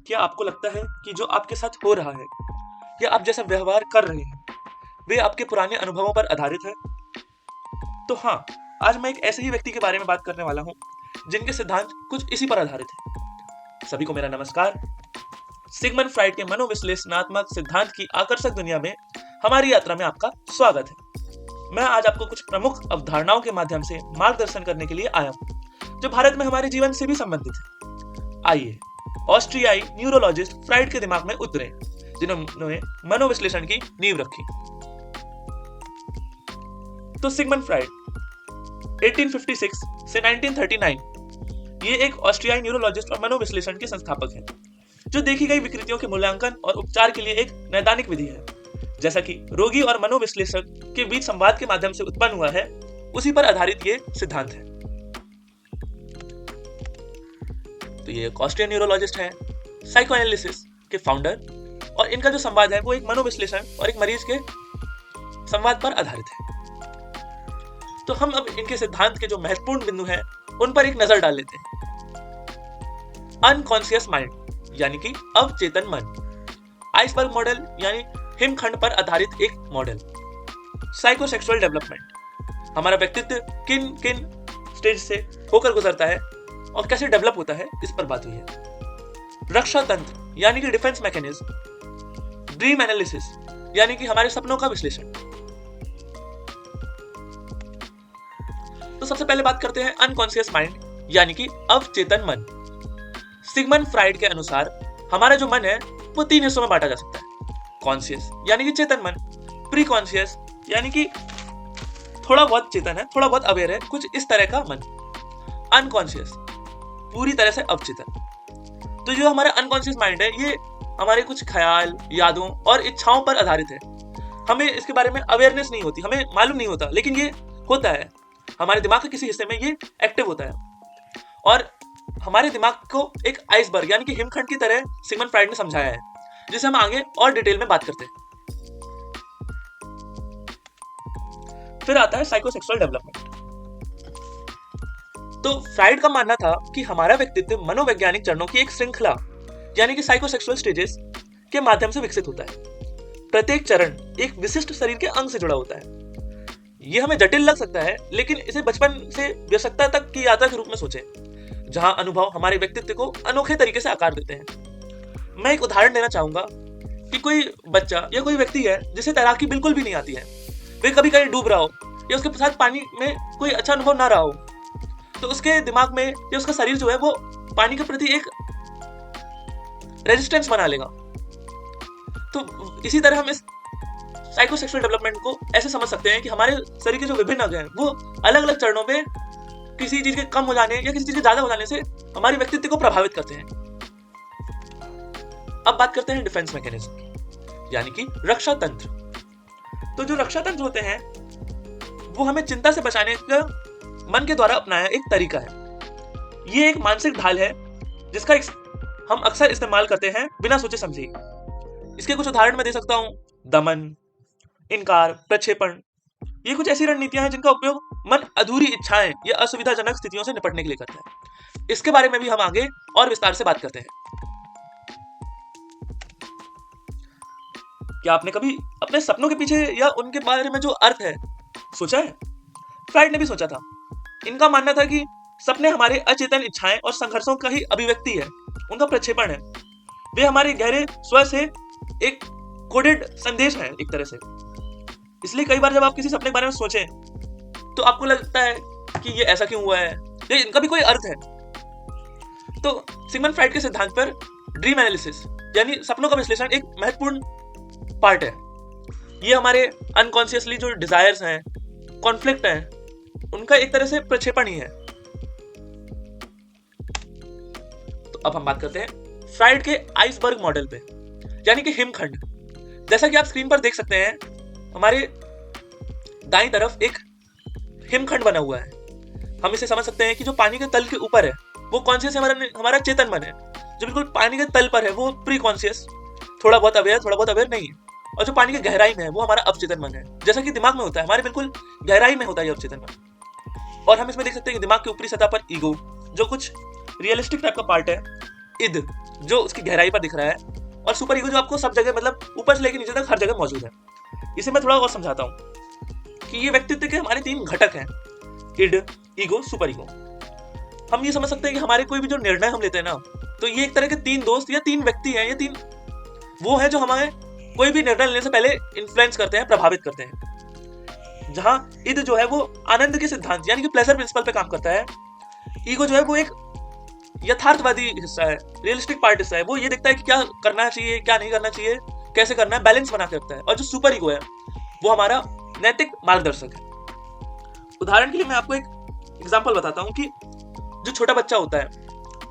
क्या आपको लगता है कि जो आपके साथ हो रहा है या आप जैसा व्यवहार कर रहे हैं वे आपके पुराने अनुभवों पर आधारित है? तो हाँ, आज मैं एक ऐसे ही व्यक्ति के बारे में बात करने वाला हूँ जिनके सिद्धांत कुछ इसी पर आधारित है। सभी को मेरा नमस्कार। सिगमंड फ्राइड के मनोविश्लेषणात्मक सिद्धांत की आकर्षक दुनिया में हमारी यात्रा में आपका स्वागत है। मैं आज आपको कुछ प्रमुख अवधारणाओं के माध्यम से मार्गदर्शन करने के लिए आया हूँ जो भारत में हमारे जीवन से भी संबंधित है। आइए ऑस्ट्रियाई न्यूरोलॉजिस्ट फ्राइड के दिमाग में उतरे जिन्होंने मनोविश्लेषण की नींव रखी। तो सिगमंड फ्राइड 1856 से 1939 ये एक ऑस्ट्रियाई न्यूरोलॉजिस्ट और मनोविश्लेषण के संस्थापक हैं जो देखी गई विकृतियों के मूल्यांकन और उपचार के लिए एक नैदानिक विधि है। जैसा कि रोगी और मनोविश्लेषक के बीच संवाद के माध्यम से उत्पन्न हुआ है, उसी पर आधारित ये सिद्धांत है। तो ये एक ऑस्ट्रियन न्यूरोलॉजिस्ट है, साइकोएनालिसिस के फाउंडर, और इनका जो संवाद है वो एक मनोविश्लेषण और एक मरीज के संवाद पर आधारित है। तो हम अब इनके सिद्धांत के जो महत्वपूर्ण बिंदु हैं उन पर एक नजर डाल लेते हैं। अनकॉन्शियस माइंड यानी कि अवचेतन मन, आइसबर्ग मॉडल यानी हिमखंड पर आधारित एक मॉडल, साइकोसेक्सुअल डेवलपमेंट, हमारा व्यक्तित्व किन किन स्टेज से होकर गुजरता है और कैसे डेवलप होता है, इस पर बात हुई है। रक्षा तंत्र यानी कि डिफेंस मैकेनिज्म, ड्रीम एनालिसिस यानी कि हमारे सपनों का विश्लेषण। तो सबसे पहले बात करते हैं अनकॉन्शियस माइंड यानी कि अवचेतन मन। सिगमंड फ्राइड के अनुसार हमारा जो मन है वो 3 हिस्सों में बांटा जा सकता है। कॉन्शियस यानी कि चेतन मन, प्री कॉन्शियस यानी कि थोड़ा बहुत चेतन है, थोड़ा बहुत अवेयर है, कुछ इस तरह का मन। अनकॉन्शियस पूरी तरह से अवचेतन। तो जो हमारा अनकॉन्शियस माइंड है ये हमारे कुछ ख्याल, यादों और इच्छाओं पर आधारित है। हमें इसके बारे में अवेयरनेस नहीं होती, हमें मालूम नहीं होता, लेकिन ये होता है। हमारे दिमाग के किसी हिस्से में ये एक्टिव होता है और हमारे दिमाग को एक आइसबर्ग यानी कि हिमखंड की तरह सिगमंड फ्राइड ने समझाया है, जिसे हम आगे और डिटेल में बात करते हैं। फिर आता है साइकोसेक्सुअल डेवलपमेंट। तो फ्राइड का मानना था कि हमारा व्यक्तित्व मनोवैज्ञानिक चरणों की एक श्रृंखला यानी कि साइकोसेक्सुअल स्टेजेस के माध्यम से विकसित होता है। प्रत्येक चरण एक विशिष्ट शरीर के अंग से जुड़ा होता है। ये हमें जटिल लग सकता है, लेकिन इसे बचपन से वयस्कता तक की यात्रा के रूप में सोचें, जहां अनुभव हमारे व्यक्तित्व को अनोखे तरीके से आकार देते हैं। मैं एक उदाहरण देना चाहूंगा कि कोई बच्चा या कोई व्यक्ति है जिसे तैराकी बिल्कुल भी नहीं आती है, वे कभी कहीं डूब रहा हो या उसके साथ पानी में कोई अच्छा अनुभव ना रहा हो, तो उसके दिमाग में या उसका शरीर जो है वो पानी के प्रति एक रेजिस्टेंस बना लेगा। तो इसी तरह हम इस साइकोसेक्सुअल डेवलपमेंट को ऐसे समझ सकते हैं कि हमारे शरीर के जो विभिन्न अंग हैं वो अलग अलग चरणों में किसी चीज के कम हो जाने या किसी चीज के ज्यादा हो जाने से हमारे व्यक्तित्व को प्रभावित करते हैं। अब बात करते हैं डिफेंस मैकेनिज्म यानी कि रक्षा तंत्र। तो जो रक्षा तंत्र होते हैं वो हमें चिंता से बचाने का मन के द्वारा अपनाया एक तरीका है। ये एक मानसिक ढाल है जिसका हम अक्सर इस्तेमाल करते हैं बिना सोचे समझे। इसके कुछ उदाहरण मैं दे सकता हूं। दमन, इनकार, प्रक्षेपण, ये कुछ ऐसी रणनीतियां हैं जिनका उपयोग मन अधूरी इच्छाएं या असुविधाजनक स्थितियों से निपटने के लिए करता है। इसके बारे में भी हम आगे और विस्तार से बात करते हैं। क्या आपने कभी अपने सपनों के पीछे या उनके बारे में जो अर्थ है सोचा है? फ्राइड ने भी सोचा था। इनका मानना था कि सपने हमारे अचेतन इच्छाएं और संघर्षों का ही अभिव्यक्ति है, उनका प्रक्षेपण है। वे हमारे गहरे स्व से एक कोडेड संदेश है एक तरह से। इसलिए कई बार जब आप किसी सपने के बारे में सोचें तो आपको लगता है कि ये ऐसा क्यों हुआ है या इनका भी कोई अर्थ है। तो सिगमंड फ्राइड के सिद्धांत पर ड्रीम एनालिसिस यानी सपनों का विश्लेषण एक महत्वपूर्ण पार्ट है। ये हमारे अनकॉन्शियसली जो डिजायर्स हैं, कॉन्फ्लिक्ट हैं, उनका एक तरह से प्रक्षेपण ही है। तो अब हम बात करते हैं फ्राइड के आइसबर्ग मॉडल पे यानी कि हिमखंड। जैसा कि आप स्क्रीन पर देख सकते हैं, हमारे दाईं तरफ एक हिमखंड बना हुआ है। हम इसे समझ सकते हैं कि जो पानी के तल के ऊपर है वो कॉन्शियस हमारा चेतन मन है। जो बिल्कुल पानी के तल पर है वो प्री कॉन्शियस, थोड़ा बहुत अवेयर नहीं है। और जो पानी की गहराई में है वो हमारा अवचेतन मन है, जैसा कि दिमाग में होता है, हमारे बिल्कुल गहराई में होता है ये अवचेतन मन। और हम इसमें देख सकते हैं कि दिमाग की ऊपरी सतह पर ईगो, जो कुछ रियलिस्टिक टाइप का पार्ट है, इद जो उसकी गहराई पर दिख रहा है, और सुपर ईगो जो आपको सब जगह मतलब ऊपर से लेकर नीचे तक हर जगह मौजूद है। इसे मैं थोड़ा और समझाता हूँ कि ये व्यक्तित्व के हमारे 3 घटक हैं, इड, ईगो, सुपर ईगो। हम ये समझ सकते हैं कि हमारे कोई भी जो निर्णय हम लेते हैं ना, तो ये एक तरह के 3 दोस्त या 3 व्यक्ति हैं, ये 3 वो है जो हमारे कोई भी निर्णय लेने से पहले इन्फ्लुएंस करते हैं, प्रभावित करते हैं। जहां इद जो है वो आनंद के सिद्धांत यानी कि प्लेजर प्रिंसिपल पे काम करता है। ईगो जो है वो एक यथार्थवादी हिस्सा है, रियलिस्टिक पार्ट हिस्सा है, वो ये देखता है कि क्या करना चाहिए, क्या नहीं करना चाहिए, कैसे करना है, बैलेंस बना के रखता है। और जो सुपर ईगो है वो हमारा नैतिक मार्गदर्शक है। उदाहरण के लिए मैं आपको एक एग्जांपल बताता हूँ कि जो छोटा बच्चा होता है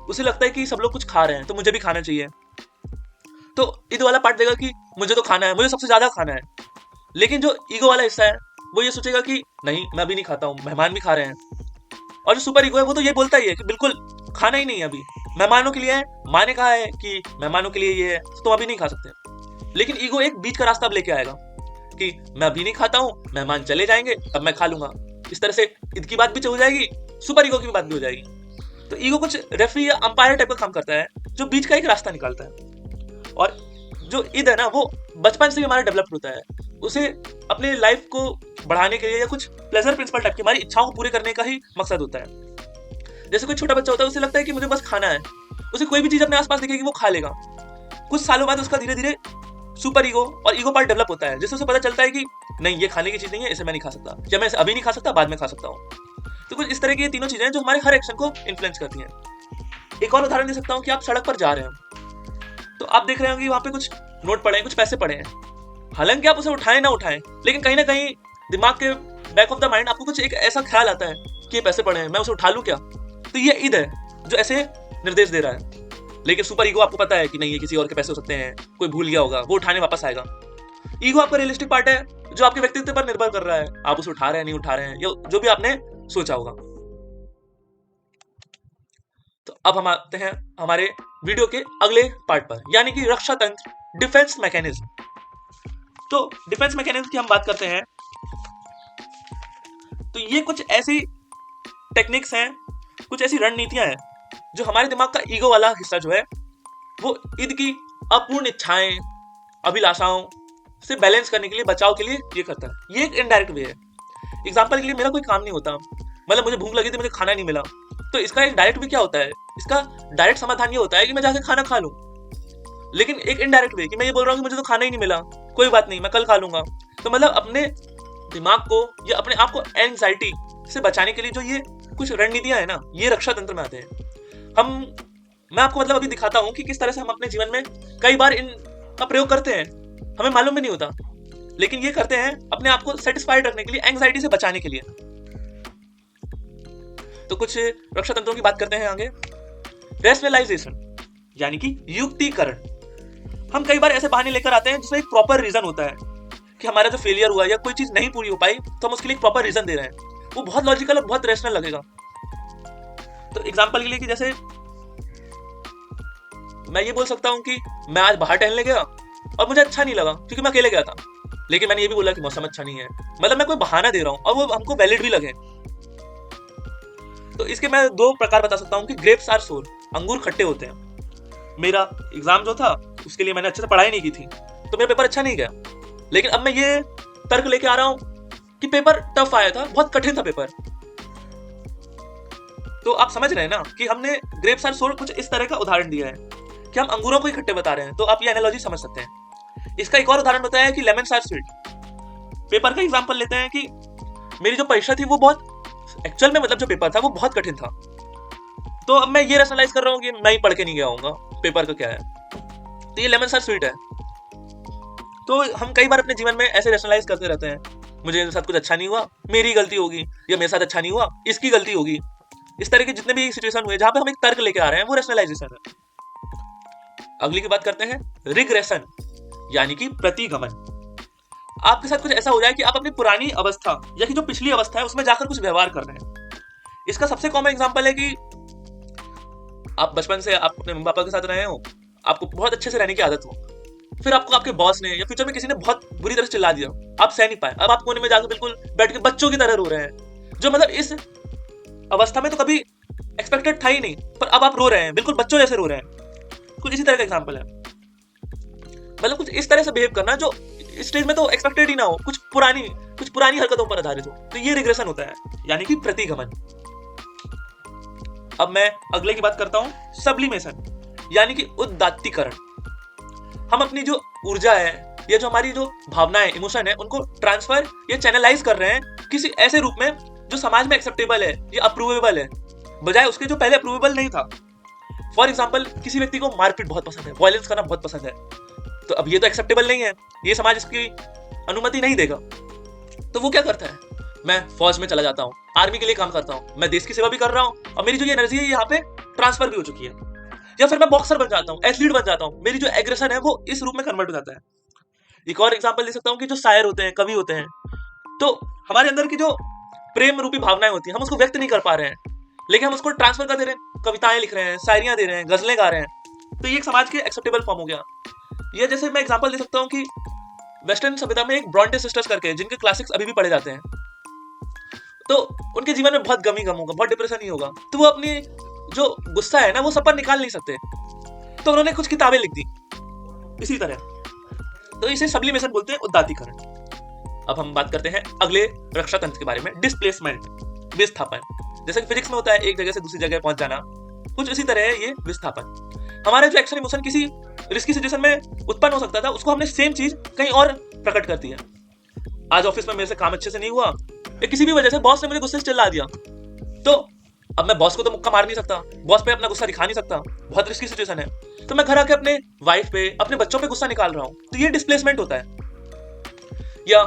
उसे लगता है कि सब लोग कुछ खा रहे हैं तो मुझे भी खाना चाहिए, तो ईद वाला पार्ट देगा कि मुझे तो खाना है, मुझे सबसे ज्यादा खाना है। लेकिन जो ईगो वाला हिस्सा है वो ये सोचेगा कि नहीं, मैं अभी नहीं खाता हूँ, मेहमान भी खा रहे हैं। और जो सुपर ईगो है वो तो ये बोलता ही है कि बिल्कुल खाना ही नहीं है, अभी मेहमानों के लिए है, माँ ने कहा है कि मेहमानों के लिए ये है तो तुम अभी नहीं खा सकते। लेकिन ईगो एक बीच का रास्ता अब लेके आएगा कि मैं अभी नहीं खाता हूँ, मेहमान चले जाएंगे तब मैं खा लूंगा। इस तरह से ईद की बात भी हो जाएगी, सुपर ईगो की भी बात भी हो जाएगी। तो ईगो कुछ रेफरी या अंपायर टाइप का काम करता है जो बीच का एक रास्ता निकालता है। और जो ईद है ना वो बचपन से ही हमारा डेवलप होता है, उसे अपने लाइफ को बढ़ाने के लिए या कुछ प्लेजर प्रिंसिपल टाइप की हमारी इच्छाओं को पूरे करने का ही मकसद होता है। जैसे कोई छोटा बच्चा होता है उसे लगता है कि मुझे बस खाना है, उसे कोई भी चीज अपने आसपास दिखेगी वो खा लेगा। कुछ सालों बाद उसका धीरे धीरे सुपर ईगो और ईगो पार्ट डेवलप होता है, जिससे उसे पता चलता है कि नहीं, ये खाने की चीज नहीं है, इसे मैं नहीं खा सकता, या मैं इसे अभी नहीं खा सकता, बाद में खा सकता हूँ। तो कुछ इस तरह की ये तीनों चीजें जो हमारे हर एक्शन को इन्फ्लुएंस करती हैं। एक और उदाहरण दे सकता हूँ कि आप सड़क पर जा रहे हैं तो आप देख रहे होंगे वहां पे कुछ नोट पड़े हैं, कुछ पैसे पड़े हैं। हालांकि आप उसे उठाएं ना उठाएं, लेकिन कहीं ना कहीं दिमाग के बैक ऑफ द माइंड आपको कुछ एक ऐसा ख्याल आता है कि ये पैसे पड़े हैं, मैं उसे उठा लूं क्या। तो ये ईद है जो ऐसे निर्देश दे रहा है। लेकिन सुपर ईगो आपको पता है कि नहीं, ये किसी और के पैसे हो सकते हैं, कोई भूल गया होगा, वो उठाने वापस आएगा। ईगो आपका रियलिस्टिक पार्ट है जो आपके व्यक्तित्व पर निर्भर कर रहा है, आप उसे उठा रहे हैं नहीं उठा रहे हैं, या जो भी आपने सोचा होगा। तो अब हम आते हैं हमारे वीडियो के अगले पार्ट पर, यानी कि रक्षा तंत्र, डिफेंस मैकेनिज्म। तो डिफेंस मैकेनिज्म की हम बात करते हैं तो ये कुछ ऐसी टेक्निक्स हैं, कुछ ऐसी रणनीतियां हैं जो हमारे दिमाग का ईगो वाला हिस्सा जो है वो ईद की अपूर्ण इच्छाएं, अभिलाषाओं से बैलेंस करने के लिए, बचाव के लिए ये करता है। ये एक इनडायरेक्ट वे है। एग्जाम्पल के लिए मेरा कोई काम नहीं होता, मतलब मुझे भूख लगी थी, मुझे खाना नहीं मिला, तो इसका एक डायरेक्ट वे क्या होता है, इसका डायरेक्ट समाधान ये होता है कि मैं जाके खाना खा लूं। लेकिन एक इनडायरेक्ट वे कि मैं ये बोल रहा हूँ कि मुझे तो खाना ही नहीं मिला, कोई बात नहीं, मैं कल खा लूंगा। तो मतलब अपने दिमाग को या अपने आप को एंजाइटी से बचाने के लिए जो ये कुछ रणनीतियां है ना, ये रक्षा तंत्र में आते हैं। मैं आपको मतलब अभी दिखाता हूं कि किस तरह से हम अपने जीवन में कई बार इनका प्रयोग करते हैं, हमें मालूम भी नहीं होता, लेकिन ये करते हैं अपने आप को सेटिस्फाइड रखने के लिए, एंजाइटी से बचाने के लिए। तो कुछ रक्षा तंत्रों की बात करते हैं आगे। रेशनलाइजेशन यानी कि युक्तिकरण। हम कई बार ऐसे बहाने लेकर आते हैं जिसमें एक प्रॉपर रीजन होता है कि हमारा जो फेलियर हुआ या कोई चीज नहीं पूरी हो पाई तो हम उसके लिए एक प्रॉपर रीजन दे रहे हैं, वो बहुत लॉजिकल और बहुत रेशनल लगेगा। तो एग्जांपल के लिए कि जैसे मैं ये बोल सकता हूँ कि मैं आज बाहर टहलने गया और मुझे अच्छा नहीं लगा क्योंकि मैं अकेले गया था, लेकिन मैंने ये भी बोला कि मौसम अच्छा नहीं है, मतलब मैं कोई बहाना दे रहा हूँ और वो हमको वैलिड भी लगे। तो इसके मैं 2 प्रकार बता सकता हूँ कि ग्रेप्स आर सोर, अंगूर खट्टे होते हैं। मेरा एग्जाम जो था उसके लिए मैंने अच्छे से पढ़ाई नहीं की थी तो मेरा पेपर अच्छा नहीं गया, लेकिन अब मैं ये तर्क लेके आ रहा हूँ कि पेपर टफ आया था, बहुत कठिन था पेपर। तो आप समझ रहे हैं ना कि हमने ग्रेप्स आर सोर कुछ इस तरह का उदाहरण दिया है कि हम अंगूरों को इकट्ठे बता रहे हैं। तो आप ये एनालॉजी समझ सकते हैं। इसका एक और उदाहरण बताया है कि लेमन्स आर स्वीट। पेपर का एग्जांपल लेते हैं कि मेरी जो परीक्षा थी वो बहुत, एक्चुअल में मतलब जो पेपर था वो बहुत कठिन था, तो अब मैं ये रैशनलाइज कर रहा हूँ कि मैं ही पढ़ के नहीं गया होऊंगा, पेपर का क्या है, तो ये लेमन्स आर स्वीट है। तो हम कई बार अपने जीवन में ऐसे रैशनलाइज करते रहते हैं, मुझे साथ कुछ अच्छा नहीं हुआ, मेरी गलती होगी, या मेरे साथ अच्छा नहीं हुआ, इसकी गलती होगी। इस तरह के जितने भी सिचुएशन हुए जहां पे हम एक तर्क लेके आ रहे हैं वो रैशनलाइजेशन है। अगली की बात करते हैं रिग्रेशन यानी कि प्रतिगमन। आपके साथ कुछ ऐसा हो जाए कि आप अपनी पुरानी अवस्था या कि जो पिछली अवस्था है उसमें जाकर कुछ व्यवहार कर रहे हैं। इसका सबसे कॉमन एग्जांपल है कि आप बचपन से आप अपने मम्मी पापा के साथ रहे हो, आपको बहुत अच्छे से रहने की आदत हो, फिर आपको आपके बॉस ने या फ्यूचर में किसी ने बहुत बुरी तरह से चिल्ला दिया, आप सह नहीं पाए, अब आप कोने में जाकर बिल्कुल बैठ के बच्चों की तरह रो रहे हैं, जो मतलब इस अवस्था में तो कभी एक्सपेक्टेड था ही नहीं, पर अब आप रो रहे हैं, बिल्कुल बच्चों जैसे रो रहे हैं। कुछ इसी तरह का एग्जाम्पल है। मतलब कुछ इस तरह से बिहेव करना जो स्टेज में तो एक्सपेक्टेड ही ना हो, कुछ पुरानी हरकतों पर आधारित हो, तो ये रिग्रेशन होता है, यानी कि प्रतिगमन। अब मैं अगले की बात करता हूं, सब्लिमेशन, यानी कि उदात्तीकरण। हम अपनी जो ऊर्जा है या जो हमारी जो भावनाएं, इमोशन है, उनको ट्रांसफर या चैनलाइज कर रहे हैं किसी ऐसे रूप में जो समाज में एक्सेप्टेबल है या अप्रूवेबल है, बजाय उसके जो पहले अप्रूवेबल नहीं था। फॉर एग्जाम्पल, किसी व्यक्ति को मारपीट बहुत पसंद है, वायलेंस करना बहुत पसंद है, तो अब ये तो एक्सेप्टेबल नहीं है, ये समाज इसकी अनुमति नहीं देगा। तो वो क्या करता है, मैं फौज में चला जाता हूँ, आर्मी के लिए काम करता हूँ, मैं देश की सेवा भी कर रहा हूँ और मेरी जो ये एनर्जी है यहाँ पे ट्रांसफर भी हो चुकी है। या फिर मैं बॉक्सर बन जाता हूँ, एथलीट बन जाता हूँ, मेरी जो एग्रेशन है वो इस रूप में कन्वर्ट हो जाता है। एक और एग्जांपल दे सकता हूँ कि जो शायर होते हैं, कवि होते हैं, तो हमारे अंदर की जो प्रेम रूपी भावनाएं होती हैं, हम उसको व्यक्त नहीं कर पा रहे हैं, लेकिन हम उसको ट्रांसफर कर दे रहे हैं, कविताएं लिख रहे हैं, शायरियां दे रहे हैं, गजलें गा रहे हैं, तो ये एक समाज के एक्सेप्टेबल फॉर्म हो गया। ये जैसे मैं एग्जांपल दे सकता हूँ कि वेस्टर्न सभ्यता में एक ब्रॉन्टे सिस्टर्स करके, जिनके क्लासिक्स अभी भी पढ़े जाते हैं, तो उनके जीवन में बहुत गम होगा, बहुत डिप्रेशन ही होगा, तो वो अपनी जो गुस्सा है ना वो सब पर निकाल नहीं सकते, तो उन्होंने कुछ किताबें लिख दी इसी तरह। तो इसे सब्लिमेशन बोलते हैं, उदात्तीकरण। अब हम बात करते हैं अगले रक्षा तंत्र के बारे में, डिस्प्लेसमेंट, विस्थापन। जैसे कि फिजिक्स में होता है एक जगह से दूसरी जगह पहुंच जाना, कुछ इसी तरह है ये विस्थापन। हमारा जो एक्शन इमोशन किसी रिस्की सिचुएशन में उत्पन्न हो सकता था, उसको हमने सेम चीज कहीं और प्रकट कर दिया। आज ऑफिस में मेरे से काम अच्छे से नहीं हुआ, या किसी भी वजह से बॉस ने मुझे गुस्से से चिल्ला दिया, तो अब मैं बॉस को तो मुक्का मार नहीं सकता, बॉस पे अपना गुस्सा दिखा नहीं सकता, बहुत रिस्की सिचुएशन है, तो मैं घर आके अपने वाइफ पे, अपने बच्चों पे गुस्सा निकाल रहा हूं, तो ये डिस्प्लेसमेंट होता है। या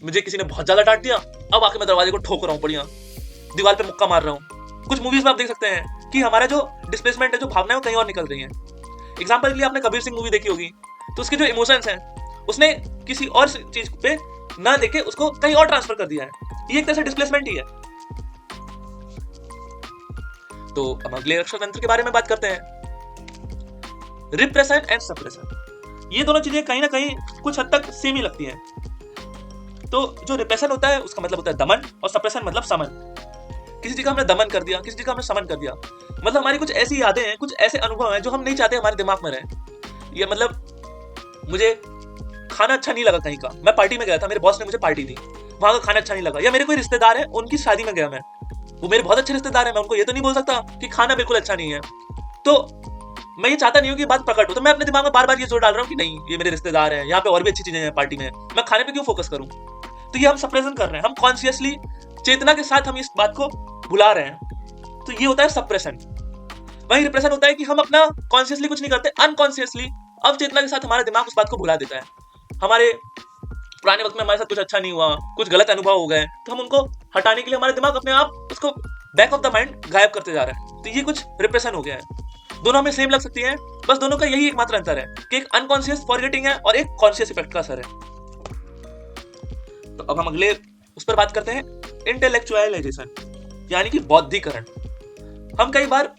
मुझे किसी ने बहुत ज्यादा डांट दिया, अब आके मैं दरवाजे को ठोक रहा हूं, बढ़िया दीवार पे मुक्का मार रहा हूं। कुछ मूवीज में आप देख सकते हैं कि हमारा जो डिस्प्लेसमेंट है, जो भावनाएं कहीं और निकल रही हैं। एग्जाम्पल के लिए आपने कबीर सिंह मूवी देखी होगी, तो उसके जो इमोशंस हैं उसने किसी और चीज पे ना देके उसको कहीं और ट्रांसफर कर दिया है, ये एक तरह से डिस्प्लेसमेंट ही है। तो अब अगले रक्षा तंत्र के बारे में बात करते हैं, रिप्रेशन एंड सप्रेशन। ये दोनों चीजें कहीं ना कहीं कुछ हद तक सेम ही लगती हैं। तो जो रिप्रेशन होता है उसका मतलब होता है दमन, और सप्रेशन मतलब समन। किसी चीज का हमने दमन कर दिया, किसी चीज का हमने समन कर दिया, मतलब हमारी कुछ ऐसी यादें हैं, कुछ ऐसे अनुभव हैं जो हम नहीं चाहते हमारे दिमाग में रहे। ये मतलब मुझे खाना अच्छा नहीं लगा कहीं का, मैं पार्टी में गया था, मेरे बॉस ने मुझे पार्टी दी, वहां का खाना अच्छा नहीं लगा, या मेरे कोई रिश्तेदार है उनकी शादी में गया मैं, वो मेरे बहुत अच्छे रिश्तेदार है, मैं उनको ये तो नहीं बोल सकता कि खाना बिल्कुल अच्छा नहीं है, तो मैं ये चाहता नहीं हूँ कि बात प्रकट हो, तो मैं अपने दिमाग में बार बार ये जोर डाल रहा हूँ कि नहीं ये मेरे रिश्तेदार हैं, यहाँ पे और भी अच्छी चीजें हैं पार्टी में, मैं खाने पे क्यों फोकस करूँ। तो ये हम सप्रेशन कर रहे हैं, हम कॉन्शियसली, चेतना के साथ हम इस बात को भुला रहे हैं, तो ये होता है सप्रेशन। वही रिप्रेशन होता है कि हम अपना कॉन्शियसली कुछ नहीं करते, अनकॉन्शियसली अवचेतना के साथ हमारा दिमाग उस बात को भुला देता है। हमारे पुराने वक्त में हमारे साथ कुछ अच्छा नहीं हुआ, कुछ गलत अनुभव हो गए, तो हम उनको हटाने के लिए हमारे दिमाग अपने आप उसको बैक ऑफ द माइंड गायब करते जा रहा है, तो ये कुछ रिप्रेशन हो गया है। दोनों हमें सेम लग सकती है, बस दोनों का यही एकमात्र अंतर है कि एक अनकॉन्शियस फॉरगेटिंग है और एक कॉन्शियस इफेक्ट का असर है। तो अब हम अगले उस पर बात करते हैं, इंटेलेक्चुअलाइजेशन, यानी कि बौद्धिकरण। हम कई बार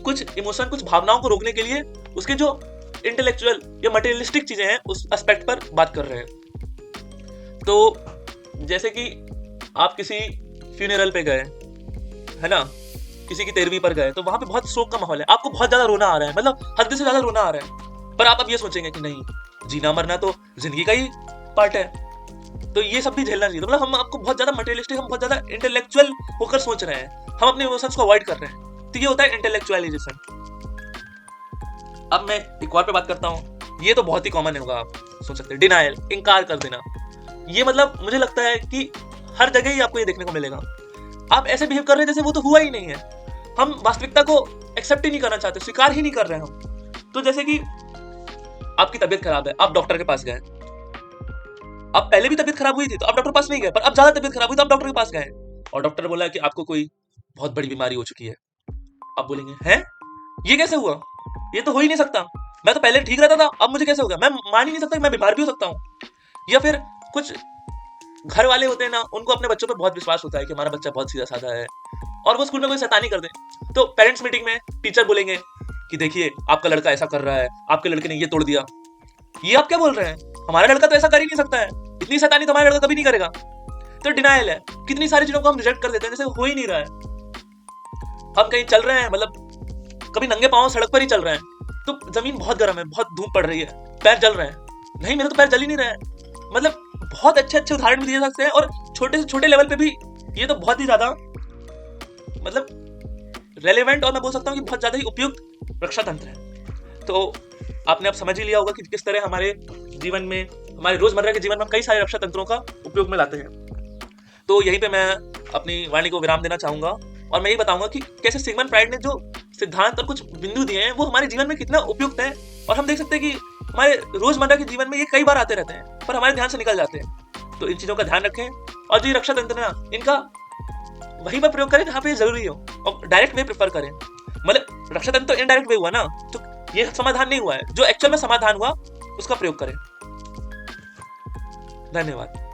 कुछ इमोशन, कुछ भावनाओं को रोकने के लिए उसके जो इंटेलेक्चुअल या मटेरियलिस्टिक चीजें हैं उस एस्पेक्ट पर बात कर रहे हैं। तो जैसे कि आप किसी फ्यूनरल पे गए, है ना, किसी की 13वीं पर गए, तो वहां पे बहुत शोक का माहौल है, आपको बहुत ज्यादा रोना आ रहा है, मतलब हद से ज्यादा रोना आ रहा है, पर आप अब ये सोचेंगे कि नहीं, जीना मरना तो जिंदगी का ही पार्ट है, तो ये सब भी झेलना चाहिए। तो मतलब हम आपको बहुत ज्यादा मटेरियलिस्टिक, हम बहुत ज्यादा इंटेलेक्चुअल होकर सोच रहे हैं, हम अपने इमोशंस को अवॉइड कर रहे हैं, तो ये होता है इंटेलेक्चुअलाइजेशन। अब मैं एक और पे बात करता हूँ, ये तो बहुत ही कॉमन होगा, आप सोच सकते हैं, डिनायल, इनकार कर देना। ये मतलब मुझे लगता है कि हर जगह ही आपको ये देखने को मिलेगा, आप ऐसे बिहेव कर रहे हैं जैसे वो तो हुआ ही नहीं है, हम वास्तविकता को एक्सेप्ट ही नहीं करना चाहते, स्वीकार ही नहीं कर रहे हैं हम। तो जैसे कि आपकी तबीयत खराब है, आप डॉक्टर के पास गए, अब पहले भी तबीयत खराब हुई थी तो आप डॉक्टर के पास नहीं गए, पर अब ज्यादा तबीयत खराब हुई तो आप डॉक्टर के पास गए, और डॉक्टर बोला कि आपको कोई बहुत बड़ी बीमारी हो चुकी है। आप बोलेंगे हैं, ये कैसे हुआ, ये तो हो ही नहीं सकता, मैं तो पहले ठीक रहता था, अब मुझे कैसे हो गया, मैं मान ही नहीं सकता कि मैं बीमार भी हो सकता हूँ। या फिर कुछ घर वाले होते हैं ना, उनको अपने बच्चों पे बहुत विश्वास होता है कि हमारा बच्चा बहुत सीधा साधा है, और वो स्कूल में कोई शैतानी कर दे, तो पेरेंट्स मीटिंग में टीचर बोलेंगे कि देखिए आपका लड़का ऐसा कर रहा है, आपके लड़के ने ये तोड़ दिया। ये आप क्या बोल रहे हैं, हमारा लड़का तो ऐसा कर ही नहीं सकता है, इतनी शैतानी तो हमारा लड़का कभी नहीं करेगा। तो डिनायल है, कितनी सारी चीजों को हम रिजेक्ट कर देते हैं जैसे हो ही नहीं रहा है। हम कहीं चल रहे हैं, मतलब कभी नंगे पांव सड़क पर ही चल रहे हैं, तो जमीन बहुत गर्म है, बहुत धूप पड़ रही है, पैर जल रहे हैं। नहीं, मेरे तो पैर जल ही नहीं रहे हैं। मतलब बहुत अच्छे अच्छे उदाहरण भी दिए जा सकते हैं, और छोटे से छोटे लेवल पे भी ये तो बहुत ही ज्यादा मतलब रेलेवेंट, और मैं बोल सकता हूँ कि बहुत ज्यादा ही उपयुक्त रक्षा तंत्र है। तो आपने अब समझ ही लिया होगा कि किस तरह हमारे जीवन में, हमारे रोजमर्रा के जीवन में हम कई सारे रक्षा तंत्रों का उपयोग में लाते हैं। तो यहीं पे मैं अपनी वाणी को विराम देना चाहूंगा, और मैं ये बताऊंगा कि कैसे सिगमंड फ्राइड ने जो सिद्धांत और कुछ बिंदु दिए हैं वो हमारे जीवन में कितना उपयुक्त है। और हम देख सकते हैं कि हमारे रोजमर्रा के जीवन में ये कई बार आते रहते हैं, पर हमारे ध्यान से निकल जाते हैं। तो इन चीजों का ध्यान रखें, और जो ये रक्षा तंत्र है इनका वहीं पर प्रयोग करें जहाँ पे जरूरी हो, और डायरेक्ट वे प्रेफर करें। मतलब रक्षा तंत्र तो इनडायरेक्ट वे हुआ ना, तो ये समाधान नहीं हुआ है, जो एक्चुअल में समाधान हुआ उसका प्रयोग करें। धन्यवाद।